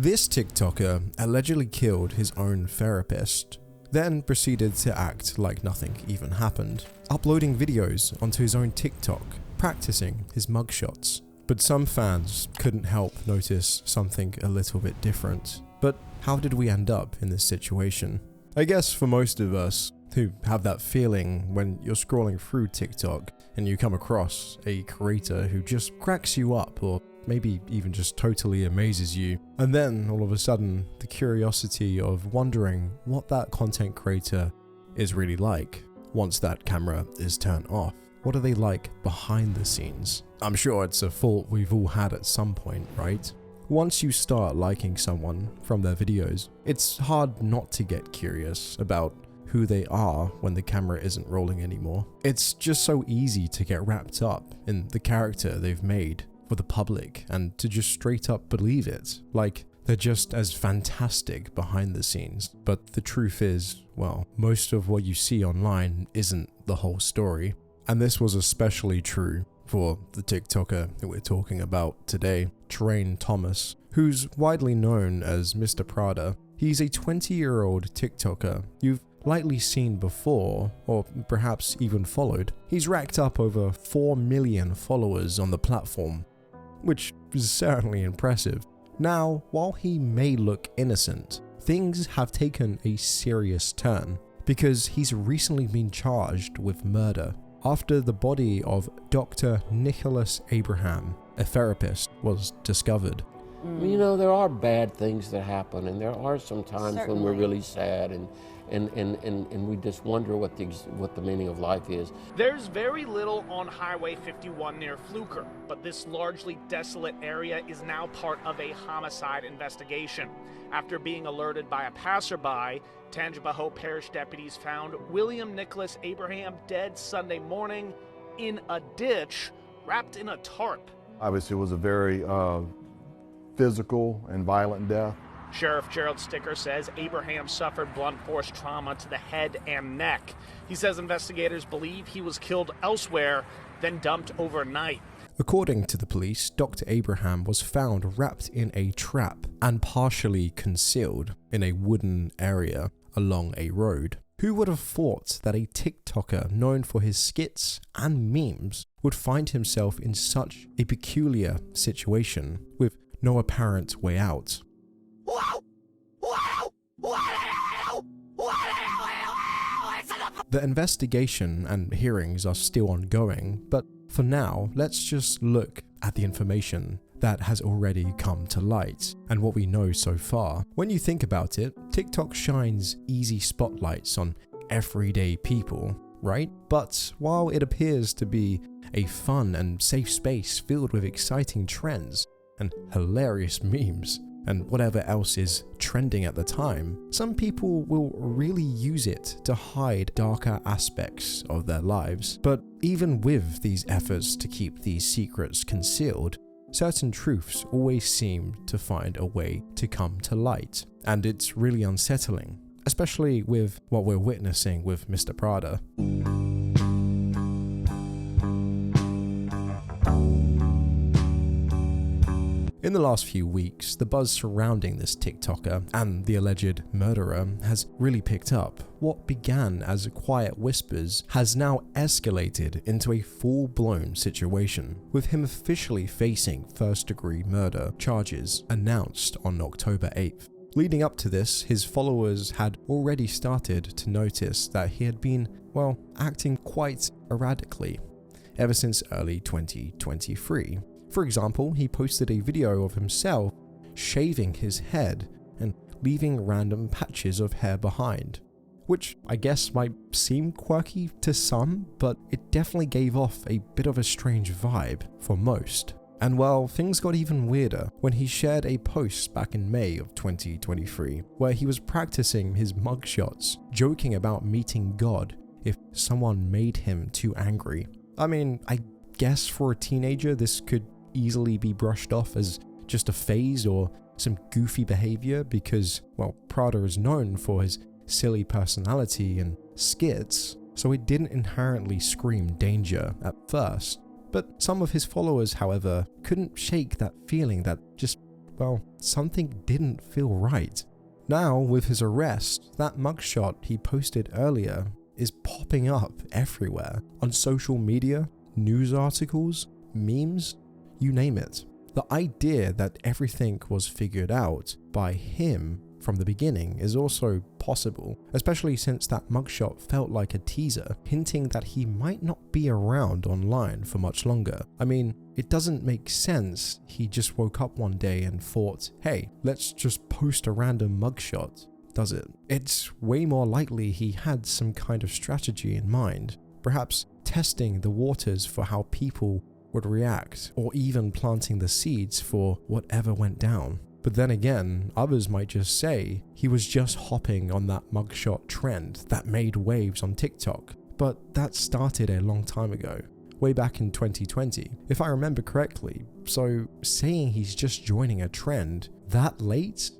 This TikToker allegedly killed his own therapist, then proceeded to act like nothing even happened, uploading videos onto his own TikTok, practicing his mugshots. But some fans couldn't help notice something a little bit different. But how did we end up in this situation? I guess for most of us who have that feeling when you're scrolling through TikTok and you come across a creator who just cracks you up or maybe even just totally amazes you, and then all of a sudden the curiosity of wondering what that content creator is really like once that camera is turned off. What are they like behind the scenes? I'm sure it's a thought we've all had at some point, right? Once you start liking someone from their videos, it's hard not to get curious about who they are when the camera isn't rolling anymore. It's just so easy to get wrapped up in the character they've made for the public and to just straight up believe it, like they're just as fantastic behind the scenes. But the truth is, well, most of what you see online isn't the whole story. And this was especially true for the TikToker that we're talking about today, Terrain Thomas, who's widely known as Mr. Prada. He's a 20-year-old TikToker you've likely seen before, or perhaps even followed. He's racked up over 4 million followers on the platform, which is certainly impressive. Now, while he may look innocent, things have taken a serious turn because he's recently been charged with murder after the body of Dr. Nicholas Abraham, a therapist, was discovered. You know, there are bad things that happen, and there are some times when we're really sad and we just wonder what the meaning of life is. There's very little on Highway 51 near Fluker, but this largely desolate area is now part of a homicide investigation. After being alerted by a passerby, Tangipahoa Parish deputies found William Nicholas Abraham dead Sunday morning in a ditch, wrapped in a tarp. Obviously, it was a very physical and violent death. Sheriff Gerald Sticker says Abraham suffered blunt force trauma to the head and neck. He says investigators believe he was killed elsewhere, then dumped overnight. According to the police, Dr. Abraham was found wrapped in a trap and partially concealed in a wooden area along a road. Who would have thought that a TikToker known for his skits and memes would find himself in such a peculiar situation with no apparent way out? The investigation and hearings are still ongoing, but for now, let's just look at the information that has already come to light and what we know so far. When you think about it, TikTok shines easy spotlights on everyday people, right? But while it appears to be a fun and safe space filled with exciting trends and hilarious memes, and whatever else is trending at the time, some people will really use it to hide darker aspects of their lives. But even with these efforts to keep these secrets concealed, certain truths always seem to find a way to come to light. And it's really unsettling, especially with what we're witnessing with Mr. Prada. In the last few weeks, the buzz surrounding this TikToker and the alleged murderer has really picked up. What began as quiet whispers has now escalated into a full-blown situation, with him officially facing first-degree murder charges announced on October 8th. Leading up to this, his followers had already started to notice that he had been, well, acting quite erratically ever since early 2023. For example, he posted a video of himself shaving his head and leaving random patches of hair behind, which I guess might seem quirky to some, but it definitely gave off a bit of a strange vibe for most. And well, things got even weirder when he shared a post back in May of 2023 where he was practicing his mugshots, joking about meeting God if someone made him too angry. I mean, I guess for a teenager this could easily be brushed off as just a phase or some goofy behavior because, well, Prada is known for his silly personality and skits, so it didn't inherently scream danger at first. But some of his followers, however, couldn't shake that feeling that just, well, something didn't feel right. Now, with his arrest, that mugshot he posted earlier is popping up everywhere on social media, news articles, memes, you name it. The idea that everything was figured out by him from the beginning is also possible, especially since that mugshot felt like a teaser, hinting that he might not be around online for much longer. I mean, it doesn't make sense he just woke up one day and thought, hey, let's just post a random mugshot, does it? It's way more likely he had some kind of strategy in mind, perhaps testing the waters for how people would react, or even planting the seeds for whatever went down. But then again, others might just say he was just hopping on that mugshot trend that made waves on TikTok. But that started a long time ago, way back in 2020, if I remember correctly. So saying he's just joining a trend that late?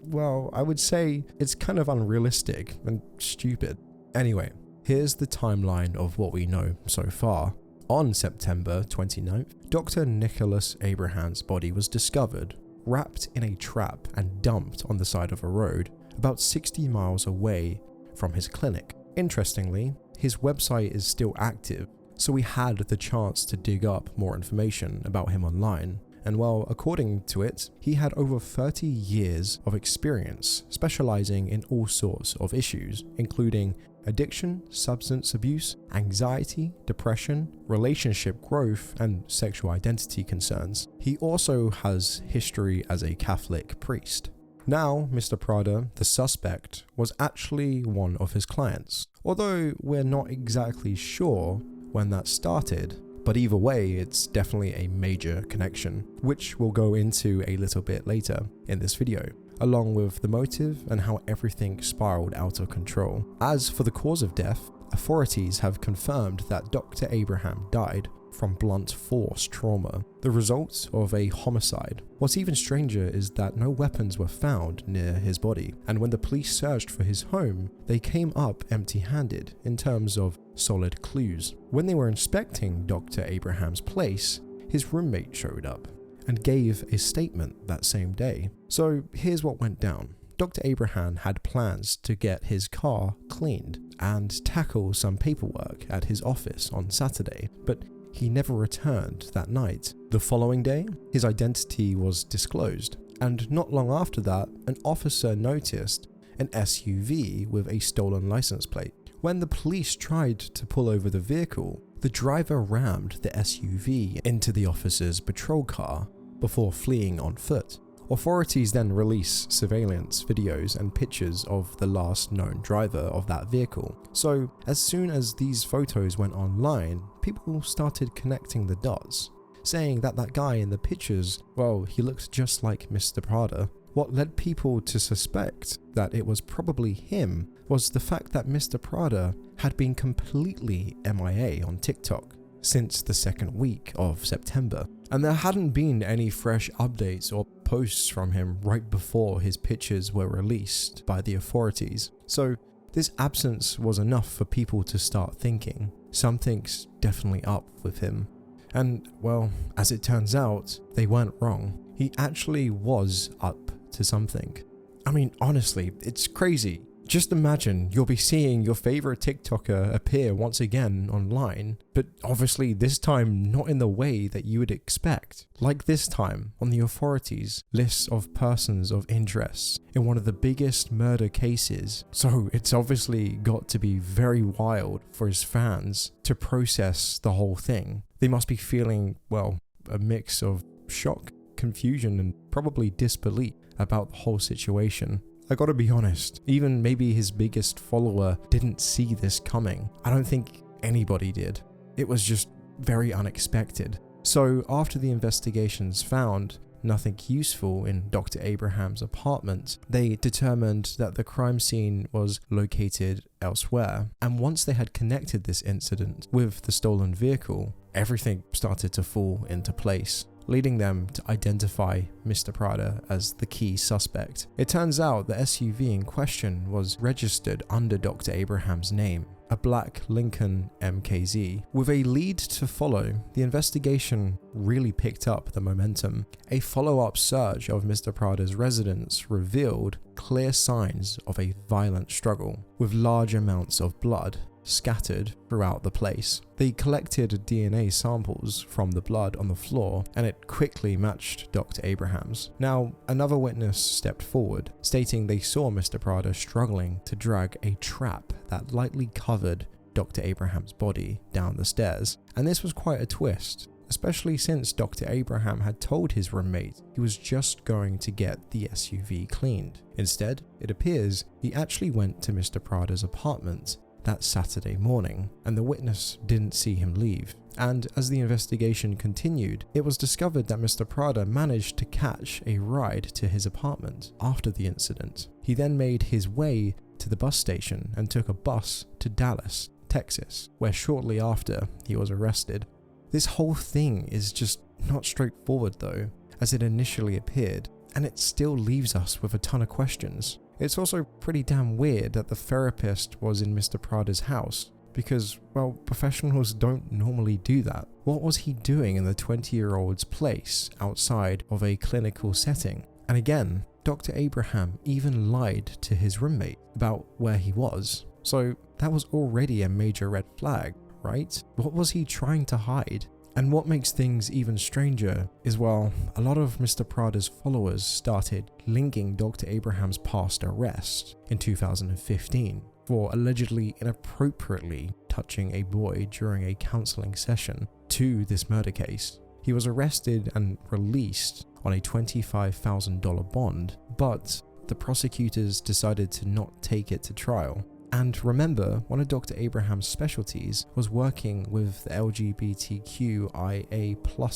Well, I would say it's kind of unrealistic and stupid. Anyway, here's the timeline of what we know so far. On September 29th, Dr. Nicholas Abraham's body was discovered, wrapped in a trap and dumped on the side of a road about 60 miles away from his clinic. Interestingly, his website is still active, so we had the chance to dig up more information about him online. And well, according to it, he had over 30 years of experience specializing in all sorts of issues, including addiction, substance abuse, anxiety, depression, relationship growth, and sexual identity concerns. He also has history as a Catholic priest. Now, Mr. Prada, the suspect, was actually one of his clients, although we're not exactly sure when that started. But either way, it's definitely a major connection, which we'll go into a little bit later in this video, along with the motive and how everything spiraled out of control. As for the cause of death, authorities have confirmed that Dr. Abraham died from blunt force trauma, the result of a homicide. What's even stranger is that no weapons were found near his body, and when the police searched for his home, they came up empty-handed in terms of solid clues. When they were inspecting Dr. Abraham's place, his roommate showed up and gave a statement that same day. So here's what went down. Dr. Abraham had plans to get his car cleaned and tackle some paperwork at his office on Saturday, but he never returned that night. The following day, his identity was disclosed, and not long after that, an officer noticed an SUV with a stolen license plate. When the police tried to pull over the vehicle, the driver rammed the SUV into the officer's patrol car before fleeing on foot. Authorities then released surveillance videos and pictures of the last known driver of that vehicle. So as soon as these photos went online, people started connecting the dots, saying that that guy in the pictures, well, he looked just like Mr. Prada. What led people to suspect that it was probably him was the fact that Mr. Prada had been completely MIA on TikTok since the second week of September, and there hadn't been any fresh updates or posts from him right before his pictures were released by the authorities. So this absence was enough for people to start thinking something's definitely up with him. And well, as it turns out, they weren't wrong. He actually was up to something. I mean, honestly, it's crazy. Just imagine you'll be seeing your favorite TikToker appear once again online, but obviously this time not in the way that you would expect. Like this time on the authorities' list of persons of interest in one of the biggest murder cases. So it's obviously got to be very wild for his fans to process the whole thing. They must be feeling, well, a mix of shock, confusion, and probably disbelief about the whole situation. I gotta be honest, even maybe his biggest follower didn't see this coming. I don't think anybody did. It was just very unexpected. So after the investigations found nothing useful in Dr. Abraham's apartment, they determined that the crime scene was located elsewhere. And once they had connected this incident with the stolen vehicle, everything started to fall into place, leading them to identify Mr. Prada as the key suspect. It turns out the SUV in question was registered under Dr. Abraham's name, a black Lincoln MKZ. With a lead to follow, the investigation really picked up the momentum. A follow-up search of Mr. Prada's residence revealed clear signs of a violent struggle, with large amounts of blood scattered throughout the place. They collected DNA samples from the blood on the floor, and it quickly matched Dr. Abraham's. Now, another witness stepped forward, stating they saw Mr. Prada struggling to drag a trap that lightly covered Dr. Abraham's body down the stairs. And this was quite a twist, especially since Dr. Abraham had told his roommate he was just going to get the SUV cleaned. Instead, it appears he actually went to Mr. Prada's apartment that Saturday morning, and the witness didn't see him leave. And as the investigation continued, it was discovered that Mr. Prada managed to catch a ride to his apartment after the incident. He then made his way to the bus station and took a bus to Dallas, Texas, where shortly after he was arrested. This whole thing is just not straightforward though, as it initially appeared, and it still leaves us with a ton of questions. It's also pretty damn weird that the therapist was in Mr. Prada's house, because, well, professionals don't normally do that. What was he doing in the 20-year-old's place outside of a clinical setting? And again, Dr. Abraham even lied to his roommate about where he was. So that was already a major red flag, right? What was he trying to hide? And what makes things even stranger is, well, a lot of Mr. Prada's followers started linking Dr. Abraham's past arrest in 2015 for allegedly inappropriately touching a boy during a counseling session to this murder case. He was arrested and released on a $25,000 bond, but the prosecutors decided to not take it to trial. And remember, one of Dr. Abraham's specialties was working with the LGBTQIA+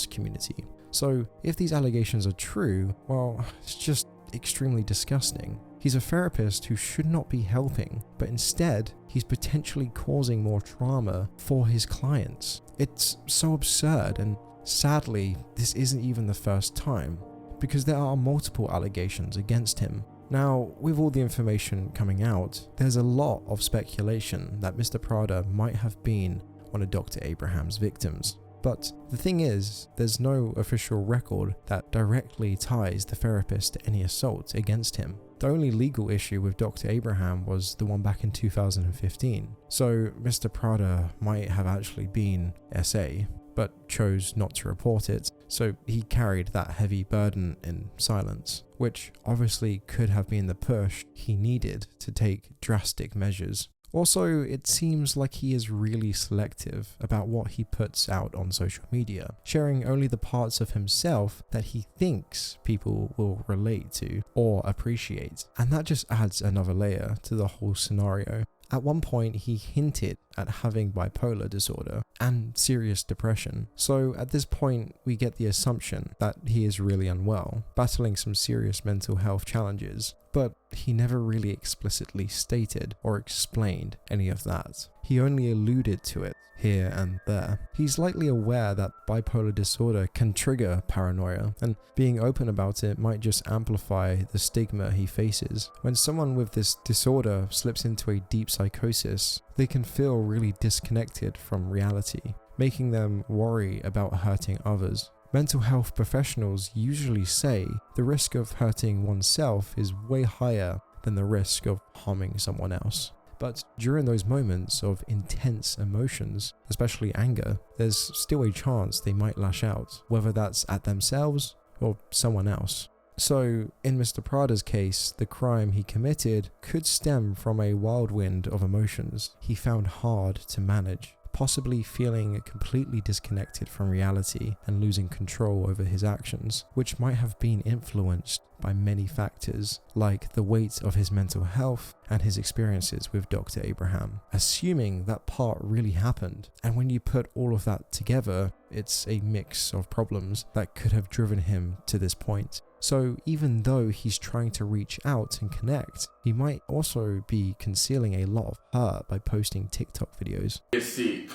community. So if these allegations are true, well, it's just extremely disgusting. He's a therapist who should not be helping, but instead, he's potentially causing more trauma for his clients. It's so absurd, and sadly, this isn't even the first time, because there are multiple allegations against him. Now, with all the information coming out, there's a lot of speculation that Mr. Prada might have been one of Dr. Abraham's victims. But the thing is, there's no official record that directly ties the therapist to any assault against him. The only legal issue with Dr. Abraham was the one back in 2015. So Mr. Prada might have actually been SA, but chose not to report it, so he carried that heavy burden in silence, which obviously could have been the push he needed to take drastic measures. Also, it seems like he is really selective about what he puts out on social media, sharing only the parts of himself that he thinks people will relate to or appreciate, and that just adds another layer to the whole scenario. At one point, he hinted at having bipolar disorder and serious depression. So at this point, we get the assumption that he is really unwell, battling some serious mental health challenges. But he never really explicitly stated or explained any of that. He only alluded to it here and there. He's likely aware that bipolar disorder can trigger paranoia, and being open about it might just amplify the stigma he faces. When someone with this disorder slips into a deep psychosis, they can feel really disconnected from reality, making them worry about hurting others. Mental health professionals usually say the risk of hurting oneself is way higher than the risk of harming someone else. But during those moments of intense emotions, especially anger, there's still a chance they might lash out, whether that's at themselves or someone else. So, in Mr. Prada's case, the crime he committed could stem from a whirlwind of emotions he found hard to manage, possibly feeling completely disconnected from reality and losing control over his actions, which might have been influenced by many factors, like the weight of his mental health and his experiences with Dr. Abraham, assuming that part really happened. And when you put all of that together, it's a mix of problems that could have driven him to this point. So even though he's trying to reach out and connect, he might also be concealing a lot of hurt by posting TikTok videos. Get sick.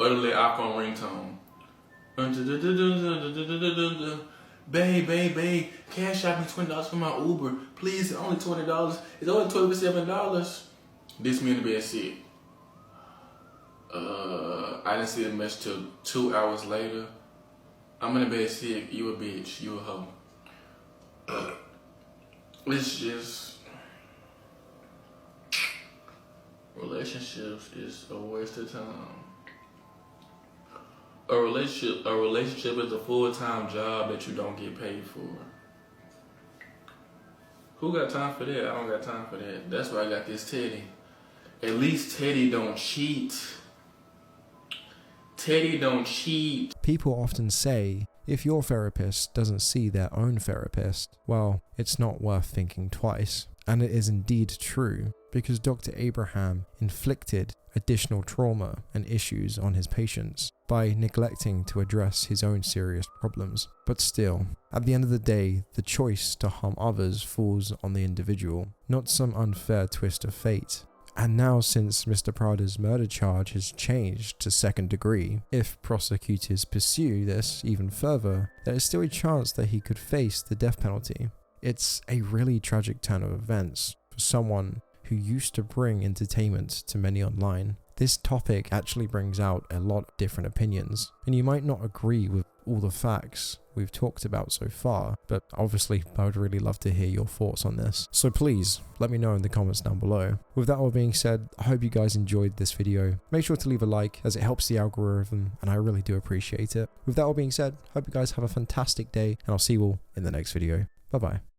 Utterly iPhone ringtone. babe, cash out me $20 for my Uber. Please, it's only $20. It's only $27. This man in the bed sick. I didn't see the message till 2 hours later. I'm in the bed sick. You a bitch. You a hoe. It's just, relationships is a waste of time. A relationship is a full-time job that you don't get paid for. Who got time for that? I don't got time for that. That's why I got this Teddy. At least Teddy don't cheat. Teddy don't cheat. People often say, if your therapist doesn't see their own therapist, well, it's not worth thinking twice. And it is indeed true, because Dr. Abraham inflicted additional trauma and issues on his patients by neglecting to address his own serious problems. But still, at the end of the day, the choice to harm others falls on the individual, not some unfair twist of fate. And now, since Mr. Prada's murder charge has changed to second degree, if prosecutors pursue this even further, there is still a chance that he could face the death penalty. It's a really tragic turn of events for someone who used to bring entertainment to many online. This topic actually brings out a lot of different opinions, and you might not agree with all the facts we've talked about so far, but obviously I would really love to hear your thoughts on this. So please let me know in the comments down below. With that all being said, I hope you guys enjoyed this video. Make sure to leave a like, as it helps the algorithm and I really do appreciate it. With that all being said, hope you guys have a fantastic day, and I'll see you all in the next video. Bye bye.